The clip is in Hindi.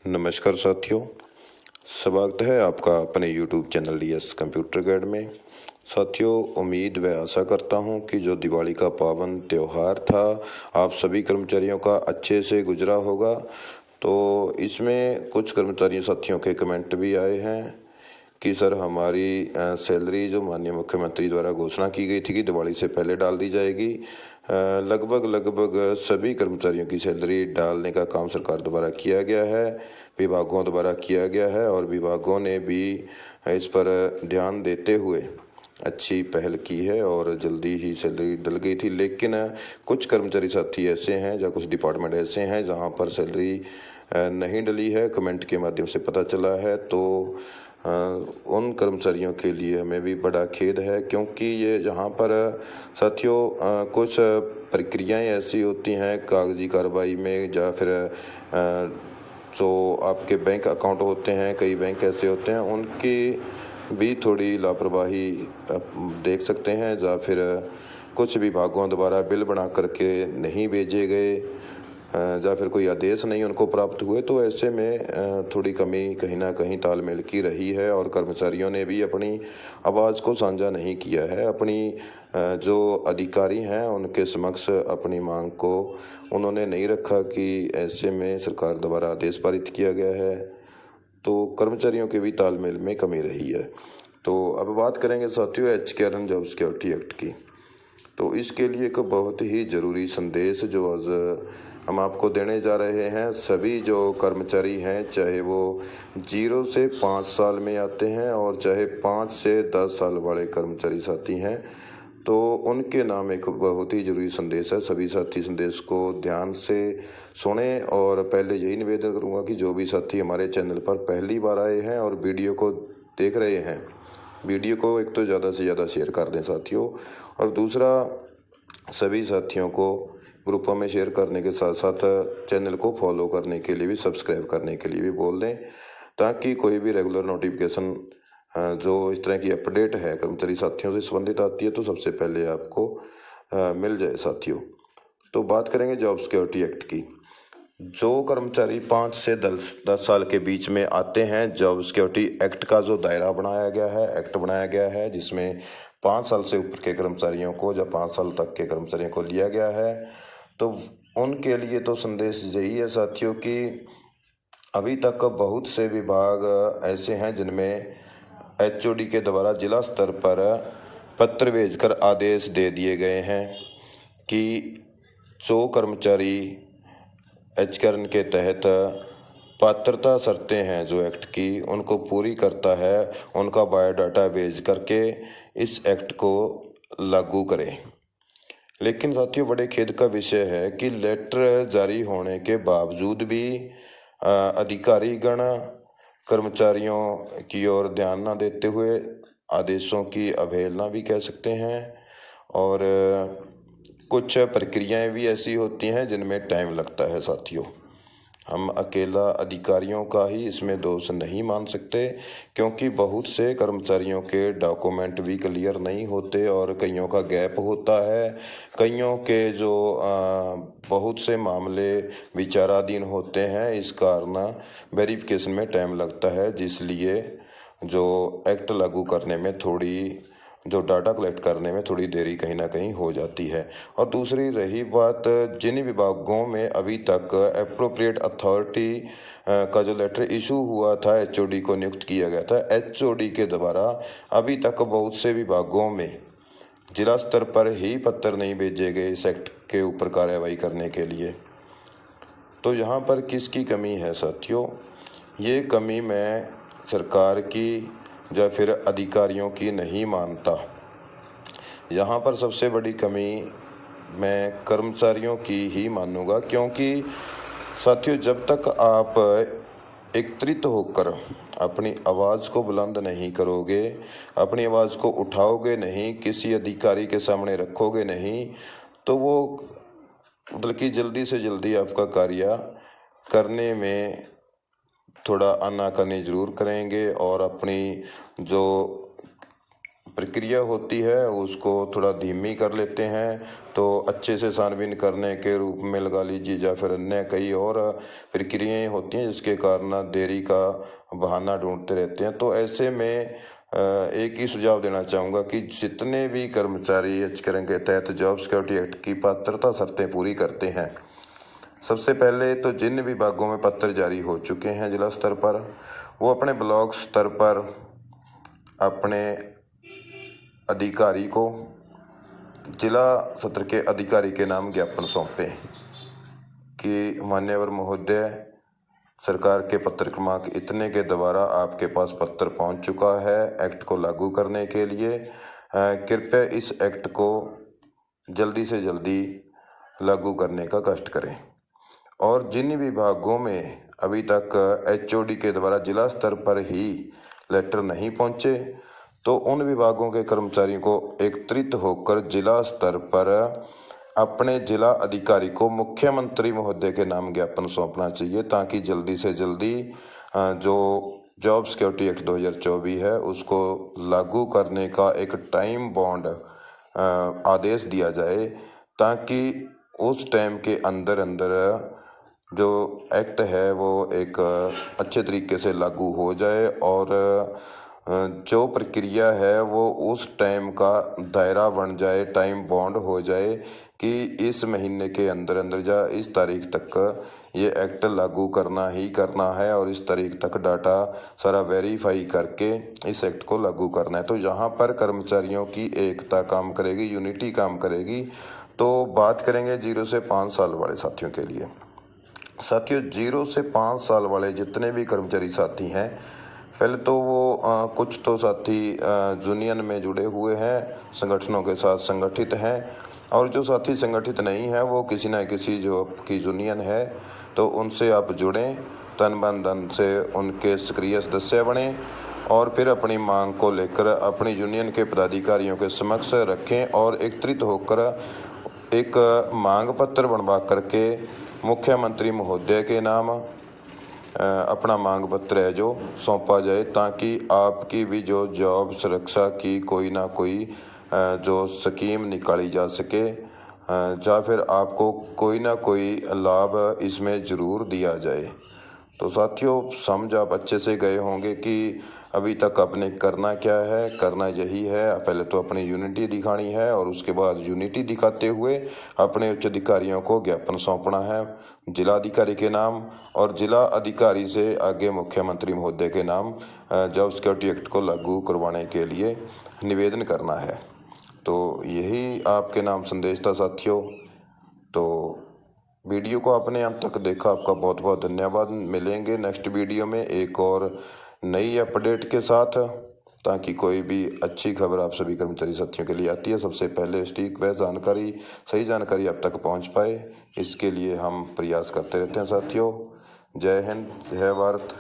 नमस्कार साथियों, स्वागत है आपका अपने YouTube channel DS computer guide में। साथियों, उम्मीद व आशा करता हूं कि जो दिवाली का पावन त्यौहार था आप सभी कर्मचारियों का अच्छे से गुजरा होगा। तो इसमें कुछ कर्मचारी साथियों के कमेंट भी आए हैं कि सर हमारी सैलरी जो माननीय मुख्यमंत्री द्वारा घोषणा की गई थी कि दिवाली से पहले डाल दी जाएगी, लगभग सभी कर्मचारियों की सैलरी डालने का काम सरकार द्वारा किया गया है, विभागों द्वारा किया गया है और विभागों ने भी इस पर ध्यान देते हुए अच्छी पहल की है और जल्दी ही सैलरी डल गई थी। लेकिन कुछ कर्मचारी साथी ऐसे हैं या कुछ डिपार्टमेंट ऐसे हैं जहां पर सैलरी नहीं डली है, कमेंट के माध्यम से पता चला है। तो उन कर्मचारियों के लिए हमें भी बड़ा खेद है, क्योंकि ये यहाँ पर साथियों कुछ प्रक्रियाएं ऐसी होती हैं कागजी कार्रवाई में या फिर जो आपके बैंक अकाउंट होते हैं, कई बैंक ऐसे होते हैं उनकी भी थोड़ी लापरवाही देख सकते हैं, या फिर कुछ विभागों द्वारा बिल बना करके नहीं भेजे गए या फिर कोई आदेश नहीं उनको प्राप्त हुए। तो ऐसे में थोड़ी कमी कहीं ना कहीं तालमेल की रही है और कर्मचारियों ने भी अपनी आवाज़ को साझा नहीं किया है। अपनी जो अधिकारी हैं उनके समक्ष अपनी मांग को उन्होंने नहीं रखा कि ऐसे में सरकार द्वारा आदेश पारित किया गया है। तो कर्मचारियों के भी तालमेल में कमी रही है। तो अब बात करेंगे साथियों HKRN जॉब सिक्योरिटी एक्ट की। तो इसके लिए एक बहुत ही ज़रूरी संदेश जो आज हम आपको देने जा रहे हैं। सभी जो कर्मचारी हैं, चाहे वो 0 से 5 साल में आते हैं और चाहे 5 से 10 साल वाले कर्मचारी साथी हैं, तो उनके नाम एक बहुत ही ज़रूरी संदेश है। सभी साथी संदेश को ध्यान से सुने और पहले यही निवेदन करूँगा कि जो भी साथी हमारे चैनल पर पहली बार आए हैं और वीडियो को देख रहे हैं, वीडियो को एक तो ज़्यादा से ज़्यादा शेयर कर दें साथियों, और दूसरा सभी साथियों को ग्रुपों में शेयर करने के साथ साथ चैनल को फॉलो करने के लिए भी, सब्सक्राइब करने के लिए भी बोल दें, ताकि कोई भी रेगुलर नोटिफिकेशन जो इस तरह की अपडेट है कर्मचारी साथियों से संबंधित आती है तो सबसे पहले आपको मिल जाए साथियों। तो बात करेंगे जॉब सिक्योरिटी एक्ट की। जो कर्मचारी 5 से 10 साल के बीच में आते हैं, जॉब सिक्योरिटी एक्ट का जो दायरा बनाया गया है, एक्ट बनाया गया है जिसमें 5 साल से ऊपर के कर्मचारियों को या 5 साल तक के कर्मचारियों को लिया गया है, तो उनके लिए तो संदेश यही है साथियों कि अभी तक बहुत से विभाग ऐसे हैं जिनमें HOD के द्वारा जिला स्तर पर पत्र भेजकर आदेश दे दिए गए हैं कि जो कर्मचारी HKRN के तहत पात्रता शर्तें हैं जो एक्ट की उनको पूरी करता है, उनका बायोडाटा भेज करके इस एक्ट को लागू करें। लेकिन साथियों बड़े खेद का विषय है कि लेटर जारी होने के बावजूद भी अधिकारीगण कर्मचारियों की ओर ध्यान न देते हुए आदेशों की अवहेलना भी कह सकते हैं, और कुछ प्रक्रियाएं भी ऐसी होती हैं जिनमें टाइम लगता है साथियों। हम अकेला अधिकारियों का ही इसमें दोष नहीं मान सकते, क्योंकि बहुत से कर्मचारियों के डॉक्यूमेंट भी क्लियर नहीं होते और कईयों का गैप होता है। कईयों के जो बहुत से मामले विचाराधीन होते हैं, इस कारण वेरिफिकेशन में टाइम लगता है, जिसलिए जो एक्ट लागू करने में थोड़ी, जो डाटा कलेक्ट करने में थोड़ी देरी कहीं ना कहीं हो जाती है। और दूसरी रही बात, जिन विभागों में अभी तक एप्रोप्रिएट अथॉरिटी का जो लेटर इशू हुआ था, HOD को नियुक्त किया गया था, HOD के द्वारा अभी तक बहुत से विभागों में जिला स्तर पर ही पत्र नहीं भेजे गए इस एक्ट के ऊपर कार्रवाई करने के लिए। तो यहाँ पर किसकी कमी है साथियों? ये कमी मैं सरकार की या फिर अधिकारियों की नहीं मानता। यहाँ पर सबसे बड़ी कमी मैं कर्मचारियों की ही मानूंगा, क्योंकि साथियों जब तक आप एकत्रित होकर अपनी आवाज़ को बुलंद नहीं करोगे, अपनी आवाज़ को उठाओगे नहीं, किसी अधिकारी के सामने रखोगे नहीं, तो वो बल्कि जल्दी से जल्दी आपका कार्य करने में थोड़ा आनाकानी ज़रूर करेंगे और अपनी जो प्रक्रिया होती है उसको थोड़ा धीमी कर लेते हैं, तो अच्छे से छानबीन करने के रूप में लगा लीजिए, या फिर अन्य कई और प्रक्रियाएं होती हैं जिसके कारण देरी का बहाना ढूंढते रहते हैं। तो ऐसे में एक ही सुझाव देना चाहूँगा कि जितने भी कर्मचारी HCRN के तहत जॉब सिक्योरिटी एक्ट की पात्रता शर्तें पूरी करते हैं, सबसे पहले तो जिन विभागों में पत्र जारी हो चुके हैं जिला स्तर पर, वो अपने ब्लॉक स्तर पर अपने अधिकारी को जिला सत्र के अधिकारी के नाम ज्ञापन सौंपें कि मान्यवर महोदय, सरकार के पत्र क्रमांक इतने के द्वारा आपके पास पत्र पहुंच चुका है एक्ट को लागू करने के लिए। कृपया इस एक्ट को जल्दी से जल्दी लागू करने का कष्ट करें। और जिन विभागों में अभी तक HOD के द्वारा जिला स्तर पर ही लेटर नहीं पहुंचे, तो उन विभागों के कर्मचारियों को एकत्रित होकर जिला स्तर पर अपने जिला अधिकारी को मुख्यमंत्री महोदय के नाम ज्ञापन सौंपना चाहिए, ताकि जल्दी से जल्दी जो जॉब सिक्योरिटी एक्ट 2024 है उसको लागू करने का एक टाइम बॉन्ड आदेश दिया जाए, ताकि उस टाइम के अंदर जो एक्ट है वो एक अच्छे तरीके से लागू हो जाए और जो प्रक्रिया है वो उस टाइम का दायरा बन जाए, टाइम बॉन्ड हो जाए कि इस महीने के अंदर या इस तारीख तक ये एक्ट लागू करना ही करना है और इस तारीख तक डाटा सारा वेरीफाई करके इस एक्ट को लागू करना है। तो यहाँ पर कर्मचारियों की एकता काम करेगी, यूनिटी काम करेगी। तो बात करेंगे 0 से 5 साल वाले साथियों के लिए। साथियों, 0 से 5 साल वाले जितने भी कर्मचारी साथी हैं, पहले तो वो कुछ तो साथी यूनियन में जुड़े हुए हैं, संगठनों के साथ संगठित हैं, और जो साथी संगठित नहीं है वो किसी न किसी जो आपकी यूनियन है तो उनसे आप जुड़ें, तन मन धन से उनके सक्रिय सदस्य बने और फिर अपनी मांग को लेकर अपनी यूनियन के पदाधिकारियों के समक्ष रखें और एकत्रित होकर एक मांग पत्र बनवा करके मुख्यमंत्री महोदय के नाम अपना मांग पत्र है जो सौंपा जाए, ताकि आपकी भी जो जॉब सुरक्षा की कोई ना कोई जो स्कीम निकाली जा सके, या फिर आपको कोई ना कोई लाभ इसमें ज़रूर दिया जाए। तो साथियों, समझ आप अच्छे से गए होंगे कि अभी तक आपने करना क्या है। करना यही है, पहले तो अपनी यूनिटी दिखानी है और उसके बाद यूनिटी दिखाते हुए अपने उच्च अधिकारियों को ज्ञापन सौंपना है जिला अधिकारी के नाम, और जिला अधिकारी से आगे मुख्यमंत्री महोदय के नाम जॉब सिक्योरिटी एक्ट को लागू करवाने के लिए निवेदन करना है। तो यही आपके नाम संदेश था साथियों। तो वीडियो को आपने अंत तक देखा, आपका बहुत बहुत धन्यवाद। मिलेंगे नेक्स्ट वीडियो में एक और नई अपडेट के साथ, ताकि कोई भी अच्छी खबर आप सभी कर्मचारी साथियों के लिए आती है सबसे पहले सटीक व जानकारी, सही जानकारी आप तक पहुंच पाए, इसके लिए हम प्रयास करते रहते हैं साथियों। जय हिंद, जय भारत।